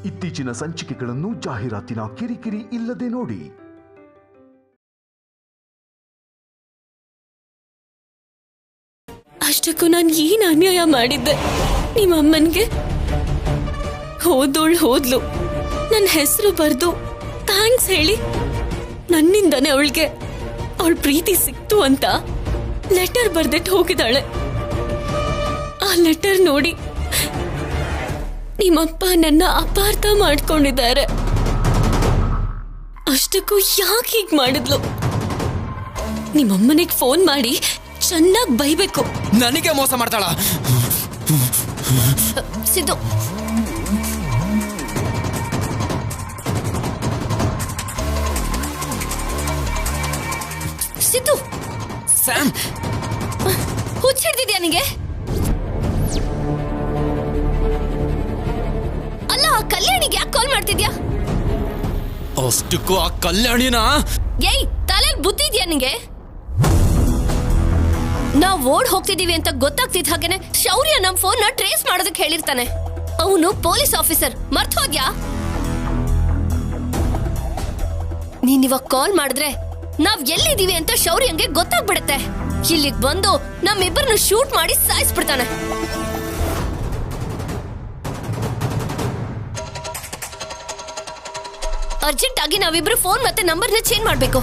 ಇತ್ತೀಚಿನ ಸಂಚಿಕೆಗಳನ್ನು ಜಾಹೀರಾತಿನ ಕಿರಿಕಿರಿ ಇಲ್ಲದೆ ನೋಡಿ. ಅಷ್ಟಕ್ಕೂ ನಾನು ಏನು ಅನ್ಯಾಯ ಮಾಡಿದ್ದೆ ನಿಮ್ಮ ಅಮ್ಮನ್ಗೆ? ಹೋದ್ಲು, ನನ್ನ ಹೆಸರು ಬರೆದು ಥ್ಯಾಂಕ್ಸ್ ಹೇಳಿ ನನ್ನಿಂದನೇ ಅವಳಿಗೆ ಅವಳ ಪ್ರೀತಿ ಸಿಕ್ತು ಅಂತ ಲೆಟರ್ ಬರ್ದಿಟ್ಟು ಹೋಗಿದ್ದಾಳೆ. ಆ ಲೆಟರ್ ನೋಡಿ ನಿಮ್ಮಪ್ಪ ನನ್ನ ಅಪಾರ್ಥ ಮಾಡ್ಕೊಂಡಿದ್ದಾರೆ. ಅಷ್ಟಕ್ಕೂ ಯಾಕೆ ಹೀಗೆ ಮಾಡಿದ್ಲು? ನಿಮ್ಮಮ್ಮನಿಗೆ ಫೋನ್ ಮಾಡಿ ಚೆನ್ನಾಗಿ ಬೈಬೇಕು. ನನಗೆ ಮೋಸ ಮಾಡ್ತಾಳ? ಸಿದ್ದು, ಸಿದ್ದು, ಸ್ಯಾಮ್, ಹುಚ್ಚಿಡ್ದಿದ್ಯಾ ನಿಂಗೆ? ಅಲ್ಲ, ಆ ಕಲ್ಯಾಣಿಗೆ ಯಾಕೆ ಕಾಲ್ ಮಾಡ್ತಿದ್ಯಾ? ಅಷ್ಟಕ್ಕೂ ಆ ಕಲ್ಯಾಣಿನ ಏಯ್, ತಲೆಯಲ್ಲಿ ಬುದ್ಧಿ ಇದೆಯಾ ನಿಂಗೆ? ನಾವ್ ಓಡ್ ಹೋಗ್ತಿದೀವಿ ಅಂತ ಗೊತ್ತಾಗ್ತಿದ್ ಹಾಗೇನೆ ಶೌರ್ಯ ನಮ್ ಫೋನ್ ನ ಟ್ರೇಸ್ ಮಾಡೋದಕ್ಕೆ ಹೇಳಿರ್ತಾನೆ. ಅವನು ಪೊಲೀಸ್ ಆಫೀಸರ್, ಮರ್ತ್ ಹೋದ್ಯಾ? ನೀನ್ ಇವಾಗ ಕಾಲ್ ಮಾಡಿದ್ರೆ ನಾವ್ ಎಲ್ಲಿದೀವಿ ಅಂತ ಶೌರ್ಯಂಗೆ ಗೊತ್ತಾಗ್ಬಿಡುತ್ತೆ. ಇಲ್ಲಿಗ್ ಬಂದು ನಮ್ಮಿಬ್ಬರನ್ನು ಶೂಟ್ ಮಾಡಿ ಸಾಯಿಸ್ಬಿಡ್ತಾನೆ. ಅರ್ಜೆಂಟ್ ಆಗಿ ನಾವಿಬ್ರು ಫೋನ್ ಮತ್ತೆ ನಂಬರ್ನ ಚೇಂಜ್ ಮಾಡ್ಬೇಕು.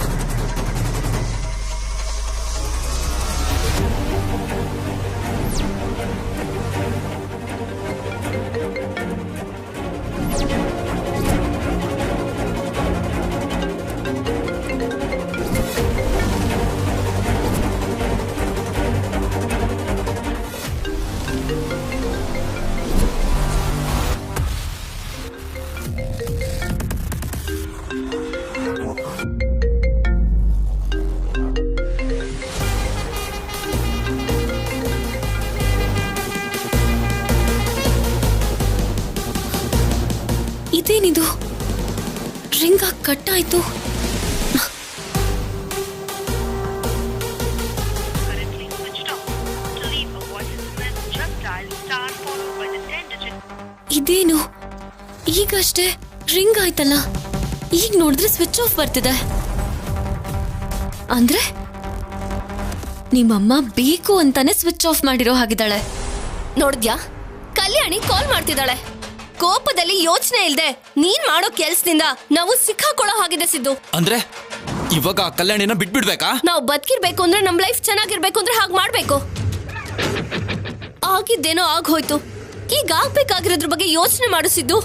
ಇದೇನಿದು? ರಿಂಗ್ ಆಗಿ ಕಟ್ ಆಯ್ತು. ಇದೇನು ಈಗಷ್ಟೇ ರಿಂಗ್ ಆಯ್ತಲ್ಲ, ಈಗ ನೋಡಿದ್ರೆ ಸ್ವಿಚ್ ಆಫ್ ಬರ್ತಿದೆ. ಅಂದ್ರೆ ನಿಮ್ಮಮ್ಮ ಬೇಕು ಅಂತಾನೆ ಸ್ವಿಚ್ ಆಫ್ ಮಾಡಿರೋ ಹಾಗಿದ್ದಾಳೆ. ನೋಡಿದ್ಯಾ, ಕಲ್ಯಾಣಿ ಕಾಲ್ ಮಾಡ್ತಿದ್ದಾಳೆ. ಕೋಪದಲ್ಲಿ ಯೋಚನೆ ಇಲ್ದೆ ನೀನ್ ಮಾಡೋ ಕೆಲ್ಸದಿಂದ ನಾವು ಸಿಕ್ಕಾಕೊಳ್ಳೋ ಹಾಗಿದೆ ಸಿದ್ದು. ಅಂದ್ರೆ ಇವಾಗ ಆ ಕಲ್ಯಾಣಿನ ಬಿಟ್ಬಿಡ್ಬೇಕಾ? ನಾವು ಬದುಕಿರ್ಬೇಕು ಅಂದ್ರೆ ನಮ್ ಲೈಫ್ ಚೆನ್ನಾಗಿರ್ಬೇಕು ಅಂದ್ರೆ ಹಾಗೆ ಮಾಡ್ಬೇಕು. ಆಗಿದ್ದೇನೋ ಆಗೋಯ್ತು, ಈಗ ಆಗ್ಬೇಕಾಗಿರೋದ್ರ ಬಗ್ಗೆ ಯೋಚನೆ ಮಾಡಿಸಿದ್ದು.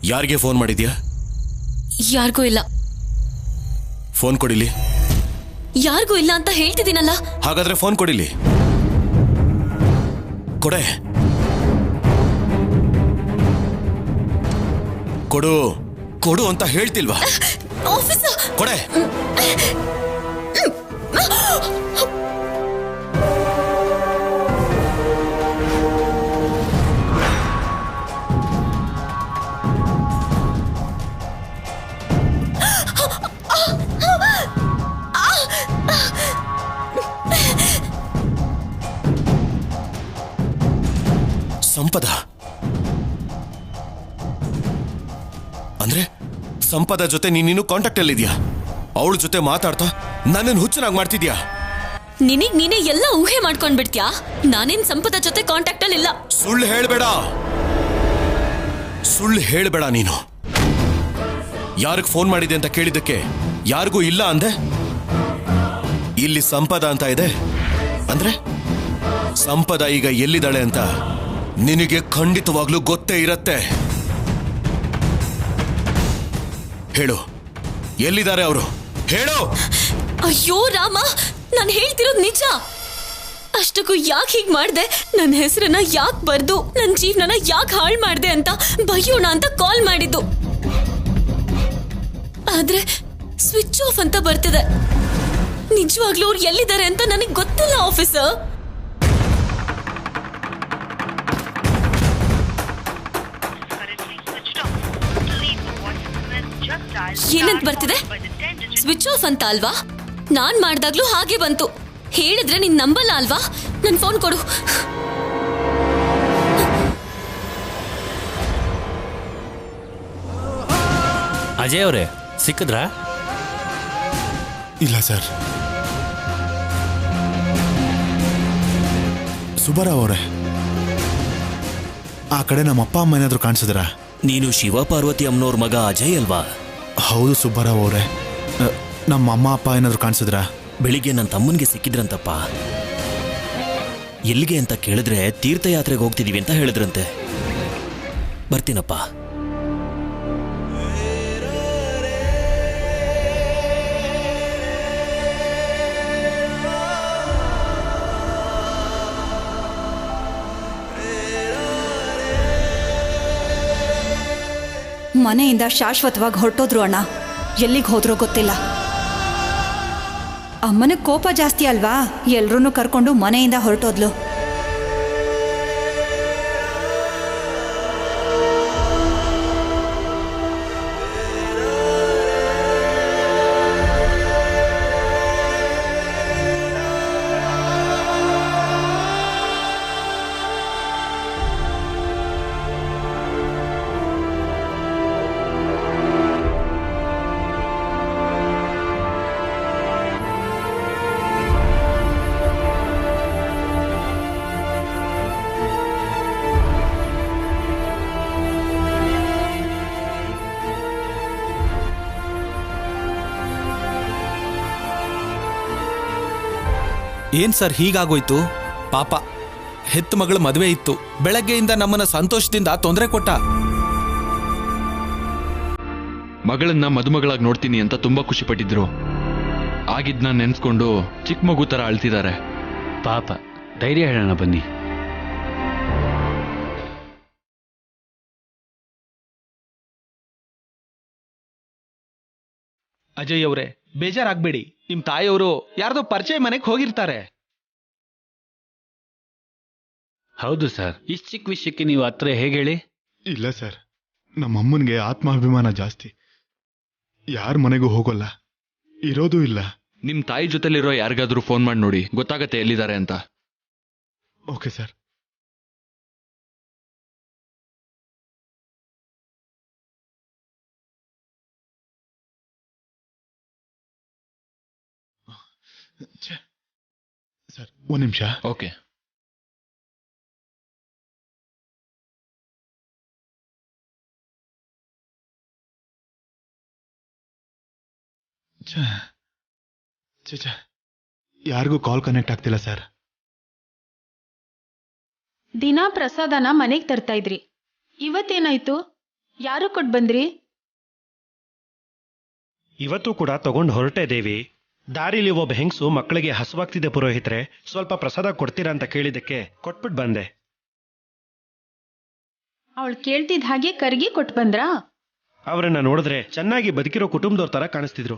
ಯಾರಿಗೆ ಫೋನ್ ಮಾಡಿದ್ಯಾ? ಯಾರಿಗೂ ಇಲ್ಲ. ಫೋನ್ ಕೊಡಿಲಿ. ಯಾರಿಗೂ ಇಲ್ಲ ಅಂತ ಹೇಳ್ತಿದ್ದೀನಲ್ಲ. ಹಾಗಾದ್ರೆ ಫೋನ್ ಕೊಡಿಲಿ. ಕೊಡೆ, ಕೊಡು ಕೊಡು ಅಂತ ಹೇಳ್ತಿಲ್ವಾ? ಆಫೀಸರ್, ಕೊಡೆ. ಸಂಪದ ಅಂದ್ರೆ ಸಂಪದ ಜೊತೆ ನೀನು ಕಾಂಟ್ಯಾಕ್ಟ್ ಅಲ್ಲಿದ್ಯಾ? ಅವಳ ಜೊತೆ ಮಾತಾಡ್ತಾ ನನ್ನನ್ನು ಹುಚ್ಚನಾಗಿ ಮಾಡ್ತಿದ್ಯಾ? ನಿನಗ್ ನೀನೇ ಎಲ್ಲ ಊಹೆ ಮಾಡ್ಕೊಂಡ್ ಬಿಡ್ತ್ಯಾ? ನಾನೇನ್ ಸಂಪದ ಜೊತೆ ಕಾಂಟ್ಯಾಕ್ಟ್ ಅಲ್ಲಿ ಇಲ್ಲ. ಸುಳ್ಳು ಹೇಳ್ಬೇಡ ನೀನು. ಯಾರಿಗೆ ಫೋನ್ ಮಾಡಿದೆ ಅಂತ ಕೇಳಿದ್ದಕ್ಕೆ ಯಾರಿಗೂ ಇಲ್ಲ ಅಂದೆ. ಇಲ್ಲಿ ಸಂಪದ ಅಂತ ಇದೆ ಅಂದ್ರೆ ಸಂಪದ ಈಗ ಎಲ್ಲಿದ್ದಾಳೆ ಅಂತ ನಿನಗೆ ಖಂಡಿತವಾಗ್ಲೂ ಗೊತ್ತೇ ಇರತ್ತೆ. ಹೇಳು, ಎಲ್ಲಿದ್ದಾರೆ ಅವರು? ಹೇಳು. ಅಯ್ಯೋ ರಾಮ, ನಾನು ಹೇಳ್ತಿರೋದು ನಿಜ. ಅಷ್ಟಕ್ಕೂ ಯಾಕೆ ಹೀಗೆ ಮಾಡ್ದೆ? ನನ್ನ ಹೆಸರನ್ನ ಯಾಕೆ ಬರ್ದು ನನ್ನ ಜೀವನನ ಯಾಕೆ ಹಾಳು ಮಾಡ್ದೆ ಅಂತ ಬೈಯೋಣ ಅಂತ ಕಾಲ್ ಮಾಡಿದ್ದು. ಆಫ್ ಅಂತ ಬರ್ತಿದೆ. ನಿಜವಾಗ್ಲೂ ಅವ್ರು ಎಲ್ಲಿದ್ದಾರೆ ಅಂತ ನನಗೆ ಗೊತ್ತಿಲ್ಲ ಆಫೀಸರ್. ಏನಂತ ಬರ್ತಿದೆ? ಸ್ವಿಚ್ ಆಫ್ ಅಂತ ಅಲ್ವಾ? ನಾನ್ ಮಾಡ್ದಾಗ್ಲೂ ಹಾಗೆ ಬಂತು. ಹೇಳಿದ್ರೆ ನೀನ್ ನಂಬಲ್ಲ ಅಲ್ವಾ? ನನ್ ಫೋನ್ ಕೊಡು. ಅಜಯ್ ಅವರೇ, ಸಿಕ್ಕಿದ್ರಾ? ಇಲ್ಲ ಸರ್. ಸುಬ್ಬರಾವ್ ಅವರೇ, ಆ ಕಡೆ ನಮ್ಮ ಅಪ್ಪ ಅಮ್ಮ ಏನಾದ್ರು ಕಾಣಿಸಿದ್ರ? ನೀನು ಶಿವ ಪಾರ್ವತಿ ಅಮ್ಮನವ್ರ ಮಗ ಅಜಯ್ ಅಲ್ವಾ? ಹೌದು ಸುಬ್ಬರಾವ್ ಅವರೇ. ನಮ್ಮ ಅಮ್ಮ ಅಪ್ಪ ಏನಾದ್ರು ಕಾಣಿಸಿದ್ರ? ಬೆಳಿಗ್ಗೆ ನನ್ನ ತಮ್ಮನಿಗೆ ಸಿಕ್ಕಿದ್ರಂತಪ್ಪ. ಎಲ್ಲಿಗೆ ಅಂತ ಕೇಳಿದ್ರೆ ತೀರ್ಥಯಾತ್ರೆಗೆ ಹೋಗ್ತಿದೀವಿ ಅಂತ ಹೇಳಿದ್ರಂತೆ. ಬರ್ತೀನಪ್ಪ. ಮನೆಯಿಂದ ಶಾಶ್ವತವಾಗಿ ಹೊರಟೋದ್ರು ಅಣ್ಣ. ಎಲ್ಲಿಗೆ ಹೋದ್ರೋ ಗೊತ್ತಿಲ್ಲ. ಅಮ್ಮನ ಕೋಪ ಜಾಸ್ತಿ ಅಲ್ವಾ, ಎಲ್ರೂ ಕರ್ಕೊಂಡು ಮನೆಯಿಂದ ಹೊರಟೋದ್ಲು. ಏನ್ ಸರ್ ಹೀಗಾಗೋಯ್ತು? ಪಾಪ, ಹೆತ್ತ ಮಗಳ ಮದುವೆ ಇತ್ತು. ಬೆಳಗ್ಗೆಯಿಂದ ನಮ್ಮನ್ನ ಸಂತೋಷದಿಂದ ತೊಂದರೆ ಕೊಟ್ಟ. ಮಗಳನ್ನ ಮದುಮಗಳಾಗಿ ನೋಡ್ತೀನಿ ಅಂತ ತುಂಬಾ ಖುಷಿ ಪಟ್ಟಿದ್ರು. ಆಗಿದ್ನ ನೆನ್ಸ್ಕೊಂಡು ಚಿಕ್ಕ ಮಗು ತರ ಅಳ್ತಿದ್ದಾರೆ. ಪಾಪ, ಧೈರ್ಯ ಹೇಳೋಣ ಬನ್ನಿ. ಅಜಯ್ ಅವರೇ, ಬೇಜಾರಾಗ್ಬೇಡಿ. ನಿಮ್ ತಾಯಿಯವರು ಯಾರ್ದೋ ಪರಿಚಯ ಮನೆಗೆ ಹೋಗಿರ್ತಾರೆ. ಹೌದು ಸರ್, ಇಷ್ಟು ಚಿಕ್ಕ ವಿಷಯಕ್ಕೆ ನೀವು ಹತ್ರ ಹೇಗೆ ಹೇಳಿ? ಇಲ್ಲ ಸರ್, ನಮ್ಮ ಅಮ್ಮನಿಗೆ ಆತ್ಮಾಭಿಮಾನ ಜಾಸ್ತಿ. ಯಾರ ಮನೆಗೂ ಹೋಗೋಲ್ಲ, ಇರೋದೂ ಇಲ್ಲ. ನಿಮ್ ತಾಯಿ ಜೊತೆಲಿರೋ ಯಾರಿಗಾದ್ರೂ ಫೋನ್ ಮಾಡಿ ನೋಡಿ, ಗೊತ್ತಾಗತ್ತೆ ಎಲ್ಲಿದ್ದಾರೆ ಅಂತ. Okay sir. ಸರ್, ಒಂದು ನಿಮಿಷ. ಓಕೆ. ಯಾರಿಗೂ ಕಾಲ್ ಕನೆಕ್ಟ್ ಆಗ್ತಿಲ್ಲ ಸರ್. ದಿನಾ ಪ್ರಸಾದನ ಮನೆಗೆ ತರ್ತಾ ಇದ್ರಿ, ಇವತ್ತೇನಾಯ್ತು? ಯಾರು ಕೊಟ್ಟು ಬಂದ್ರಿ? ಇವತ್ತು ಕೂಡ ತಗೊಂಡು ಹೊರಟೆ ದೇವಿ. ದಾರಿಲಿ ಒಬ್ಬ ಹೆಂಗಸು ಮಕ್ಕಳಿಗೆ ಹಸುವಾಗ್ತಿದೆ ಪುರೋಹಿತ್ರೆ, ಸ್ವಲ್ಪ ಪ್ರಸಾದ ಕೊಡ್ತೀರಾ ಅಂತ ಕೇಳಿದ್ದಕ್ಕೆ ಕೊಟ್ಬಿಟ್ಟು ಬಂದೆ. ಅವಳು ಕೇಳ್ತಿದ್ದ ಹಾಗೆ ಕರ್ಗಿ ಕೊಟ್ಟು ಬಂದ್ರಾ? ಅವರನ್ನ ನೋಡಿದ್ರೆ ಚೆನ್ನಾಗಿ ಬದುಕಿರೋ ಕುಟುಂಬದವ್ರ ತರ ಕಾಣಿಸ್ತಿದ್ರು.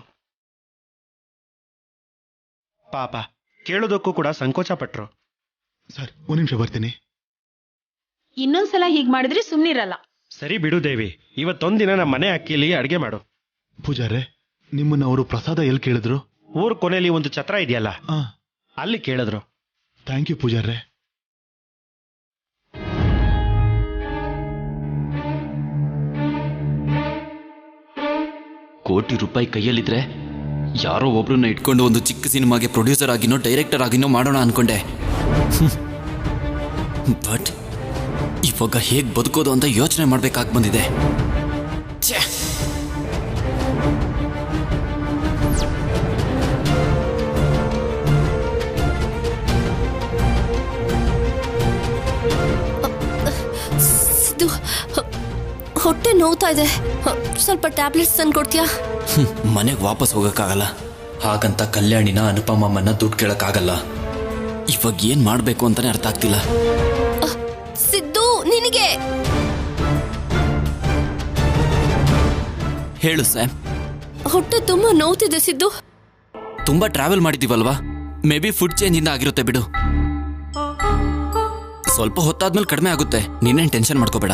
ಪಾಪ, ಕೇಳೋದಕ್ಕೂ ಕೂಡ ಸಂಕೋಚ ಪಟ್ರು. ಸರ್, ಒಂದು ನಿಮಿಷ ಬರ್ತೀನಿ. ಇನ್ನೊಂದ್ಸಲ ಹೀಗ್ ಮಾಡಿದ್ರೆ ಸುಮ್ನಿರಲ್ಲ. ಸರಿ ಬಿಡು ದೇವಿ, ಇವತ್ತೊಂದಿನ ನಮ್ಮ ಮನೆ ಅಕ್ಕಿಯಲ್ಲಿ ಅಡ್ಗೆ ಮಾಡು. ಪೂಜಾರೆ, ನಿಮ್ಮನ್ನ ಅವರು ಪ್ರಸಾದ ಎಲ್ಲಿ ಕೇಳಿದ್ರು? ಊರ್ ಕೊನೆಯಲ್ಲಿ ಒಂದು ಛತ್ರ ಇದೆಯಲ್ಲ, ಅಲ್ಲಿ ಕೇಳಿದ್ರು. ಥ್ಯಾಂಕ್ ಯು ಪೂಜಾರೆ. ಕೋಟಿ ರೂಪಾಯಿ ಕೈಯಲ್ಲಿದ್ರೆ ಯಾರೋ ಒಬ್ರನ್ನ ಇಟ್ಕೊಂಡು ಒಂದು ಚಿಕ್ಕ ಸಿನಿಮಾಗೆ ಪ್ರೊಡ್ಯೂಸರ್ ಆಗಿನೋ ಡೈರೆಕ್ಟರ್ ಆಗಿನೋ ಮಾಡೋಣ ಅನ್ಕೊಂಡೆ. ಬಟ್ ಇವಾಗ ಹೇಗೆ ಬದುಕೋದು ಅಂತ ಯೋಚನೆ ಮಾಡ್ಬೇಕಾಗಿ ಬಂದಿದೆ. ಹೊಟ್ಟೆ ನೋವ್ತಾ ಇದೆ, ಸ್ವಲ್ಪ ಟ್ಯಾಬ್ಲೆಟ್ಸ್ ತಂದು ಕೊಡ್ತೀಯಾ? ಮನೆಗೆ ವಾಪಸ್ ಹೋಗಕ್ಕಾಗಲ್ಲ, ಹಾಗಂತ ಕಲ್ಯಾಣಿನ ಅನುಪಮಮ್ಮನ್ನ ದುಡ್ಡು ಕೇಳಕ್ಕಾಗಲ್ಲ. ಇವಾಗ ಏನ್ ಮಾಡ್ಬೇಕು ಅಂತಾನೆ ಅರ್ಥ ಆಗ್ತಿಲ್ಲ. ಸಿದ್ದು, ನಿನಗೆ ಹೇಳು ಸ್ಯಾಮ್, ಹೊಟ್ಟೆ ತುಂಬಾ ನೋವ್ತಿದೆ ಸಿದ್ದು. ತುಂಬಾ ಟ್ರಾವೆಲ್ ಮಾಡಿದೀವಲ್ವಾ, ಮೇ ಬಿ ಫುಡ್ ಚೇಂಜ್ ಇಂದ ಆಗಿರುತ್ತೆ ಬಿಡು. ಸ್ವಲ್ಪ ಹೊತ್ತಾದ್ಮೇಲೆ ಕಡಿಮೆ ಆಗುತ್ತೆ, ನೀನೇನ್ ಟೆನ್ಷನ್ ಮಾಡ್ಕೋಬೇಡ.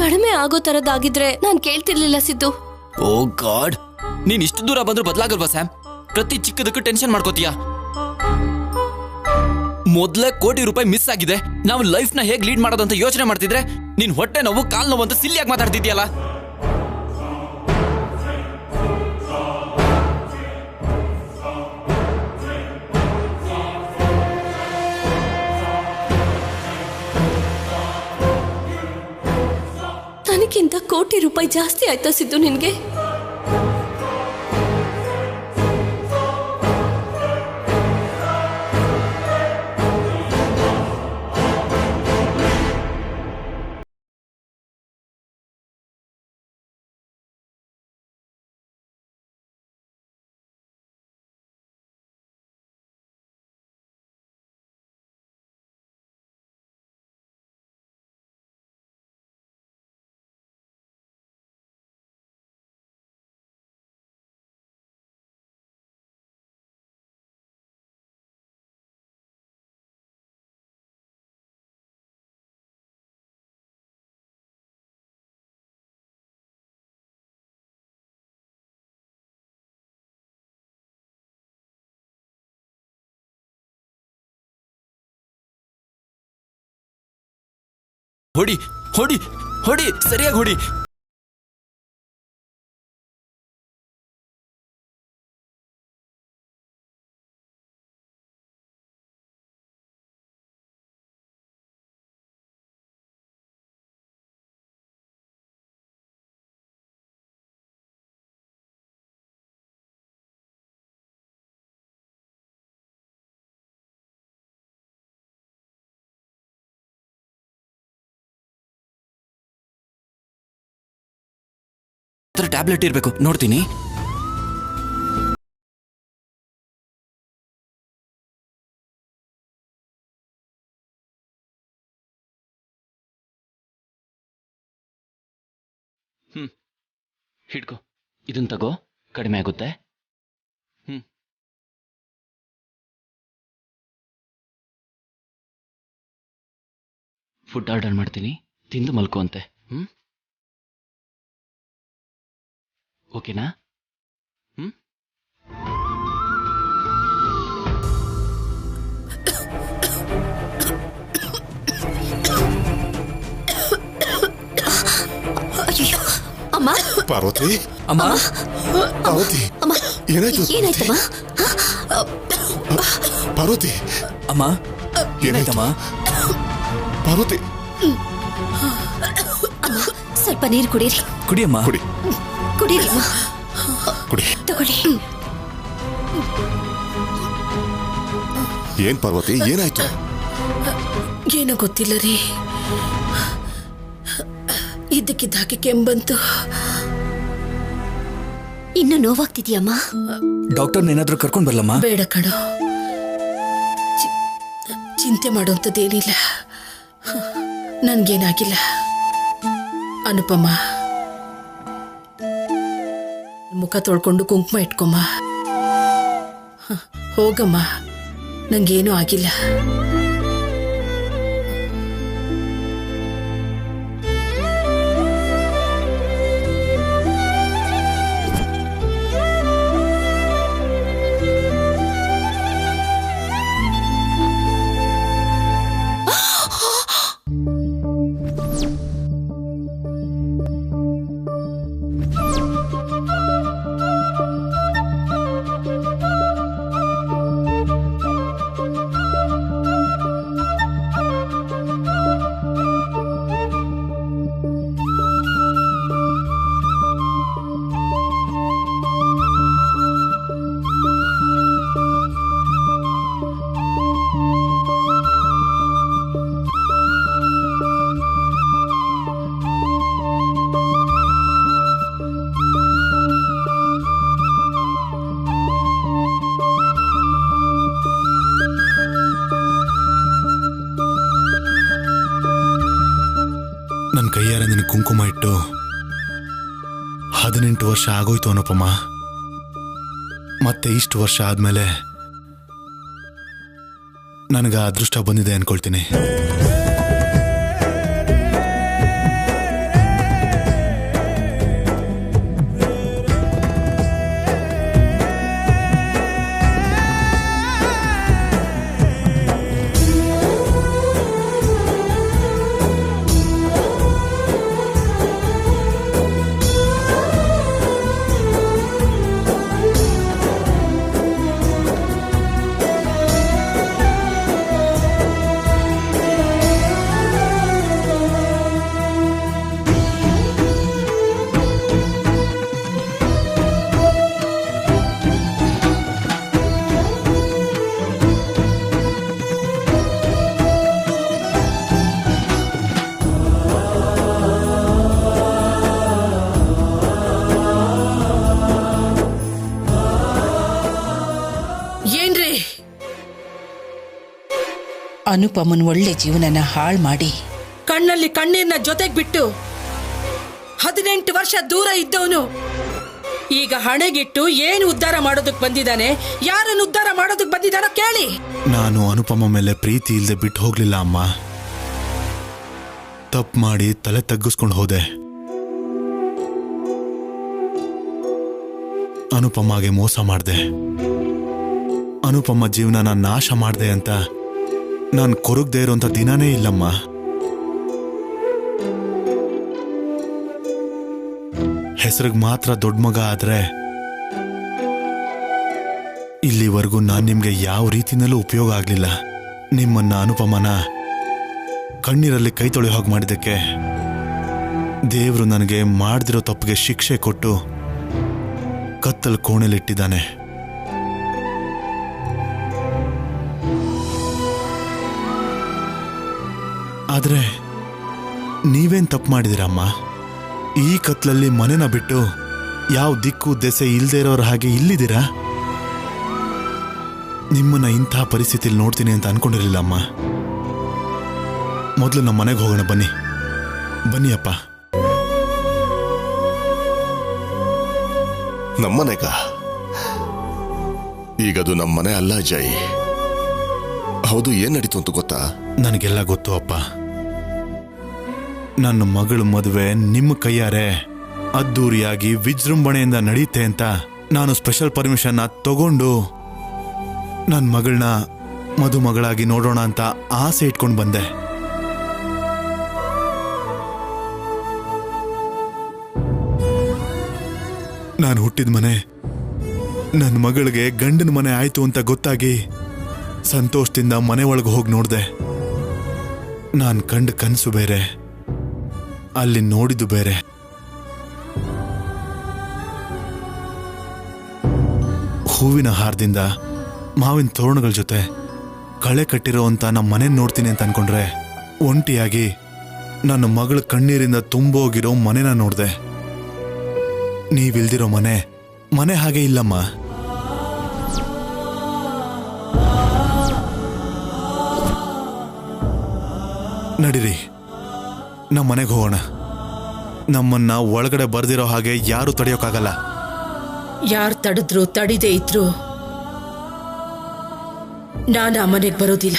ಕಡಿಮೆ ಆಗೋ ತರದಾಗಿದ್ರೆ ನಾನ್ ಕೇಳ್ತಿರ್ಲಿಲ್ಲ ಸಿದ್ದು. ಓ ಗಾಡ್, ನೀನ್ ಇಷ್ಟು ದೂರ ಬಂದ್ರೂ ಬದಲಾಗಲ್ವಾ ಸ್ಯಾಮ್? ಪ್ರತಿ ಚಿಕ್ಕದಕ್ಕೂ ಟೆನ್ಷನ್ ಮಾಡ್ಕೋತೀಯಾ? ಮೊದ್ಲೇ ₹1,000,000 ಮಿಸ್ ಆಗಿದೆ. ನಾವು ಲೈಫ್ ನ ಹೇಗ್ ಲೀಡ್ ಮಾಡೋದಂತ ಯೋಚನೆ ಮಾಡ್ತಿದ್ರೆ ನೀನ್ ಹೊಟ್ಟೆ ನೋವು, ಕಾಲ್ ನೋವು ಅಂತ ಸಿಲ್ಲಿಯಾಗಿ ಮಾತಾಡ್ತಿದ್ಯಲ್ಲ. ನನಗಿಂತ ₹1,000,000 ಜಾಸ್ತಿ ಆಯ್ತಾ ಸಿದ್ದು ನಿನ್ಗೆ? ಹೊಡಿ ಹೊಡಿ ಹೊಡಿ, ಸರಿಯಾಗಿ ಹೊಡಿ. ಟ್ಯಾಬ್ಲೆಟ್ ಇರ್ಬೇಕು, ನೋಡ್ತೀನಿ. ಹಿಡ್ಕೊ, ಇದನ್ ತಗೋ, ಕಡಿಮೆ ಆಗುತ್ತೆ. ಫುಡ್ ಆರ್ಡರ್ ಮಾಡ್ತೀನಿ, ತಿಂದು ಮಲ್ಕೋ ಅಂತೆ. ಓಕೆನಾ? ಅಯ್ಯೋ ಅಮ್ಮ. ಪಾರ್ವತಿ, ಅಮ್ಮ. ಪಾರ್ವತಿ, ಅಮ್ಮ, ಏನಾಯ್ತು? ಏನಾಯ್ತಮ್ಮ? ಪಾರ್ವತಿ, ಅಮ್ಮ, ಏನಾಯ್ತಮ್ಮ? ಪಾರ್ವತಿ, ಅಮ್ಮ, ಸ್ವಲ್ಪ ನೀರು ಕುಡೀರಿ. ಕುಡಿಯಮ್ಮ. ಕುಡಿ, ಕುಡೀರಿ ಅಮ್ಮ. ಕುಡಿ. ತಗೊಳ್ಳಿ. ಏನ್ ಪಾರ್ವತಿ, ಏನಾಯ್ತು? ಏನೋ ಗೊತ್ತಿಲ್ಲ ರೀ, ಇದ್ದಕ್ಕಿದ್ದಾಗೆ ಕೆಂಬಂತು. ಇನ್ನು ನೋವಾಗ್ತಿದ್ಯಮ್ಮ? ಡಾಕ್ಟರ್ ಏನಾದ್ರೂ ಕರ್ಕೊಂಡ್ ಬರ್ಲಮ್ಮ? ಬೇಡ ಕಣೋ, ಚಿಂತೆ ಮಾಡುವಂಥದ್ದೇನಿಲ್ಲ, ನನ್ಗೇನಾಗಿಲ್ಲ. ಅನುಪಮ್ಮ, ಮುಖ ತೊಳ್ಕೊಂಡು ಕುಂಕುಮ ಇಟ್ಕೊಮ್ಮ. ಹೋಗಮ್ಮ, ನಂಗೇನೂ ಆಗಿಲ್ಲ. ನನ್ನ ಕೈಯಾರ ನಿನಗೆ ಕುಂಕುಮ ಇಟ್ಟು 18 ವರ್ಷ ಆಗೋಯ್ತು ಅನುಪಮ. ಮತ್ತೆ ಇಷ್ಟು ವರ್ಷ ಆದ್ಮೇಲೆ ನನಗೆ ಅದೃಷ್ಟ ಬಂದಿದೆ ಅನ್ಕೊಳ್ತೀನಿ. ಅನುಪಮನ್ ಒಳ್ಳೆ ಜೀವನನ ಹಾಳು ಮಾಡಿ ಕಣ್ಣಲ್ಲಿ ಕಣ್ಣೀರ್ನ ಜೊತೆಗೆ ಬಿಟ್ಟು 18 ವರ್ಷ ದೂರ ಇದ್ದವನು ಈಗ ಹಣೆಗಿಟ್ಟು ಏನು ಉದ್ಧಾರ ಮಾಡೋದಕ್ಕೆ ಬಂದಿದ್ದಾನೆ, ಯಾರನ್ನು ಉದ್ಧಾರ ಮಾಡೋದಕ್ಕೆ ಬಂದಿದ್ದಾನೋ ಕೇಳಿ. ನಾನು ಅನುಪಮ ಮೇಲೆ ಪ್ರೀತಿ ಇಲ್ಲದೆ ಬಿಟ್ಟು ಹೋಗ್ಲಿಲ್ಲ ಅಮ್ಮ. ತಪ್ಪು ಮಾಡಿ ತಲೆ ತಗ್ಗಿಸ್ಕೊಂಡು ಹೋದೆ. ಅನುಪಮಗೆ ಮೋಸ ಮಾಡಿದೆ. ಅನುಪಮ ಜೀವನನ ನಾಶ ಮಾಡಿದೆ ಅಂತ ನಾನು ಕೊರಗದೆ ಇರೋಂಥ ದಿನಾನೇ ಇಲ್ಲಮ್ಮ. ಹೆಸರಿಗೆ ಮಾತ್ರ ದೊಡ್ಡ ಮಗ ಆದ್ರೆ ಇಲ್ಲಿವರೆಗೂ ನಾನು ನಿಮ್ಗೆ ಯಾವ ರೀತಿನಲ್ಲೂ ಉಪಯೋಗ ಆಗ್ಲಿಲ್ಲ. ನಿಮ್ಮನ್ನ ಅನುಪಮನ ಕಣ್ಣೀರಲ್ಲಿ ಕೈ ತೊಳೆಯೋ ಹಾಗೆ ಮಾಡಿದ್ದಕ್ಕೆ ದೇವರು ನನಗೆ ಮಾಡದಿರೋ ತಪ್ಪಿಗೆ ಶಿಕ್ಷೆ ಕೊಟ್ಟು ಕತ್ತಲ್ ಕೋಣೆಲಿಟ್ಟಿದ್ದಾನೆ. ಆದ್ರೆ ನೀವೇನ್ ತಪ್ಪು ಮಾಡಿದಿರಮ್ಮ? ಈ ಕತ್ಲಲ್ಲಿ ಮನೆನ ಬಿಟ್ಟು ಯಾವ ದಿಕ್ಕು ದೆಸೆ ಇಲ್ದೇ ಇರೋರ ಹಾಗೆ ಇಲ್ಲಿದ್ದೀರಾ? ನಿಮ್ಮನ್ನ ಇಂಥ ಪರಿಸ್ಥಿತಿಲಿ ನೋಡ್ತೀನಿ ಅಂತ ಅನ್ಕೊಂಡಿರಲಿಲ್ಲ ಅಮ್ಮ. ಮೊದಲು ನಮ್ಮ ಮನೆಗೆ ಹೋಗೋಣ, ಬನ್ನಿ ಬನ್ನಿ ಅಪ್ಪ. ನಮ್ಮನೆಗ? ಈಗದು ನಮ್ಮನೆ ಅಲ್ಲ ಜೈ. ಹೌದು, ಏನ್ ನಡೀತು ಅಂತ ಗೊತ್ತಾ? ನನಗೆಲ್ಲ ಗೊತ್ತು ಅಪ್ಪ. ನನ್ನ ಮಗಳ ಮದುವೆ ನಿಮ್ಮ ಕೈಯಾರೆ ಅದ್ದೂರಿಯಾಗಿ ವಿಜೃಂಭಣೆಯಿಂದ ನಡೀತೆ ಅಂತ ನಾನು ಸ್ಪೆಷಲ್ ಪರ್ಮಿಷನ್ ತಗೊಂಡು ನನ್ನ ಮಗಳನ್ನ ಮದುಮಗಳಾಗಿ ನೋಡೋಣ ಅಂತ ಆಸೆ ಇಟ್ಕೊಂಡು ಬಂದೆ. ನಾನು ಹುಟ್ಟಿದ ಮನೆ ನನ್ನ ಮಗಳಿಗೆ ಗಂಡನ ಮನೆ ಆಯ್ತು ಅಂತ ಗೊತ್ತಾಗಿ ಸಂತೋಷದಿಂದ ಮನೆ ಒಳಗೆ ಹೋಗಿ ನೋಡ್ದೆ. ನಾನು ಕಂಡ ಕನಸು ಬೇರೆ, ಅಲ್ಲಿ ನೋಡಿದ್ದು ಬೇರೆ. ಹೂವಿನ ಹಾರದಿಂದ ಮಾವಿನ ತೋರಣಗಳ ಜೊತೆ ಕಳೆ ಕಟ್ಟಿರೋ ಅಂತ ನಮ್ಮ ಮನೆ ನೋಡ್ತೀನಿ ಅಂತ ಅನ್ಕೊಂಡ್ರೆ ಒಂಟಿಯಾಗಿ ನನ್ನ ಮಗಳ ಕಣ್ಣೀರಿಂದ ತುಂಬೋಗಿರೋ ಮನೆನ ನೋಡ್ದೆ. ನೀವಿಲ್ದಿರೋ ಮನೆ ಹಾಗೆ ಇಲ್ಲಮ್ಮ. ನಡೀರಿ, ನಮ್ಮ ಮನೆಗೆ ಹೋಗೋಣ. ನಮ್ಮನ್ನ ಒಳಗಡೆ ಬರ್ದಿರೋ ಹಾಗೆ ಯಾರು ತಡೆಯೋಕ್ಕಾಗಲ್ಲ. ಯಾರು ತಡೆದ್ರು ತಡಿದೇ ಇದ್ರು ನಾನು ಆ ಮನೆಗೆ ಬರೋದಿಲ್ಲ.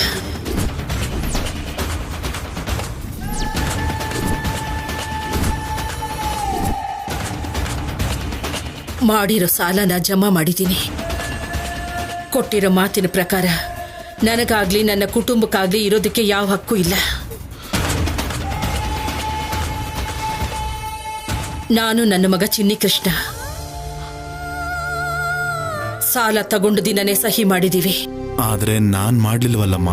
ಮಾಡಿರೋ ಸಾಲನ ಜಮಾ ಮಾಡಿದ್ದೀನಿ. ಕೊಟ್ಟಿರೋ ಮಾತಿನ ಪ್ರಕಾರ ನನಗಾಗ್ಲಿ ನನ್ನ ಕುಟುಂಬಕ್ಕಾಗ್ಲಿ ಇರೋದಕ್ಕೆ ಯಾವ ಹಕ್ಕು ಇಲ್ಲ. ನಾನು ನನ್ನ ಮಗ ಚಿನ್ನಿ ಕೃಷ್ಣ ಸಾಲ ತಗೊಂಡು ದಿನನೇ ಸಹಿ ಮಾಡಿದೀವಿ. ಆದ್ರೆ ನಾನ್ ಮಾಡ್ಲಿಲ್ವಲ್ಲಮ್ಮ.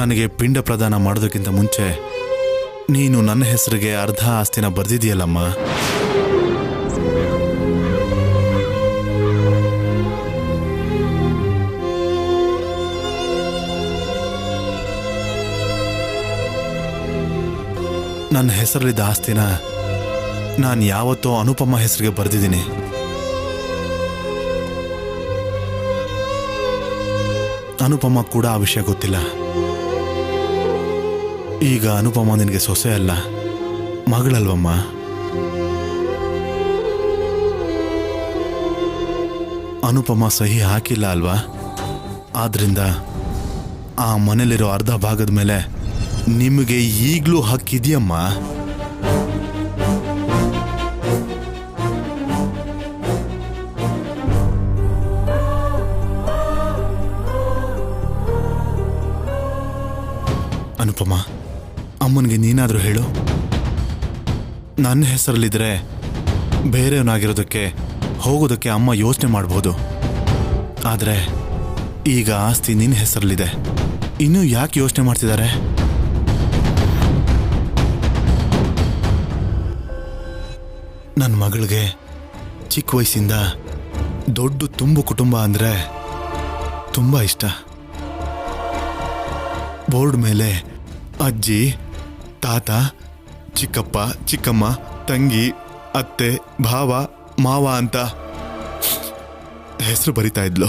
ನನಗೆ ಪಿಂಡ ಪ್ರದಾನ ಮಾಡೋದಕ್ಕಿಂತ ಮುಂಚೆ ನೀನು ನನ್ನ ಹೆಸರಿಗೆ ಅರ್ಧ ಆಸ್ತಿನ ಬರ್ದಿದೀಯಲ್ಲಮ್ಮ. ನನ್ನ ಹೆಸರಲ್ಲಿದ್ದ ಆಸ್ತಿನ ನಾನು ಯಾವತ್ತೋ ಅನುಪಮ ಹೆಸರಿಗೆ ಬರೆದಿದ್ದೀನಿ. ಅನುಪಮ ಕೂಡ ಆ ವಿಷಯ ಗೊತ್ತಿಲ್ಲ. ಈಗ ಅನುಪಮ ನಿನಗೆ ಸೊಸೆ ಅಲ್ಲ, ಮಗಳಲ್ವಮ್ಮ. ಅನುಪಮ ಸಹಿ ಹಾಕಿಲ್ಲ ಅಲ್ವಾ? ಆದ್ರಿಂದ ಆ ಮನೇಲಿರೋ ಅರ್ಧ ಭಾಗದ ಮೇಲೆ ನಿಮಗೆ ಈಗಲೂ ಹಕ್ಕಿದೆಯಮ್ಮ. ಅನುಪಮ, ಅಮ್ಮನಿಗೆ ನೀನಾದರೂ ಹೇಳು. ನನ್ನ ಹೆಸರಲ್ಲಿದ್ರೆ ಬೇರೆಯವನಾಗಿರೋದಕ್ಕೆ ಹೋಗೋದಕ್ಕೆ ಅಮ್ಮ ಯೋಚನೆ ಮಾಡ್ಬೋದು. ಆದರೆ ಈಗ ಆಸ್ತಿ ನಿನ್ನ ಹೆಸರಲ್ಲಿದೆ, ಇನ್ನೂ ಯಾಕೆ ಯೋಚನೆ ಮಾಡ್ತಿದ್ದಾರೆ? ನನ್ನ ಮಗಳಿಗೆ ಚಿಕ್ಕ ವಯಸ್ಸಿಂದ ದೊಡ್ಡ ತುಂಬು ಕುಟುಂಬ ಅಂದರೆ ತುಂಬ ಇಷ್ಟ. ಬೋರ್ಡ್ ಮೇಲೆ ಅಜ್ಜಿ, ತಾತ, ಚಿಕ್ಕಪ್ಪ, ಚಿಕ್ಕಮ್ಮ, ತಂಗಿ, ಅತ್ತೆ, ಭಾವ, ಮಾವ ಅಂತ ಹೆಸರು ಬರಿತಾ ಇದ್ಲು.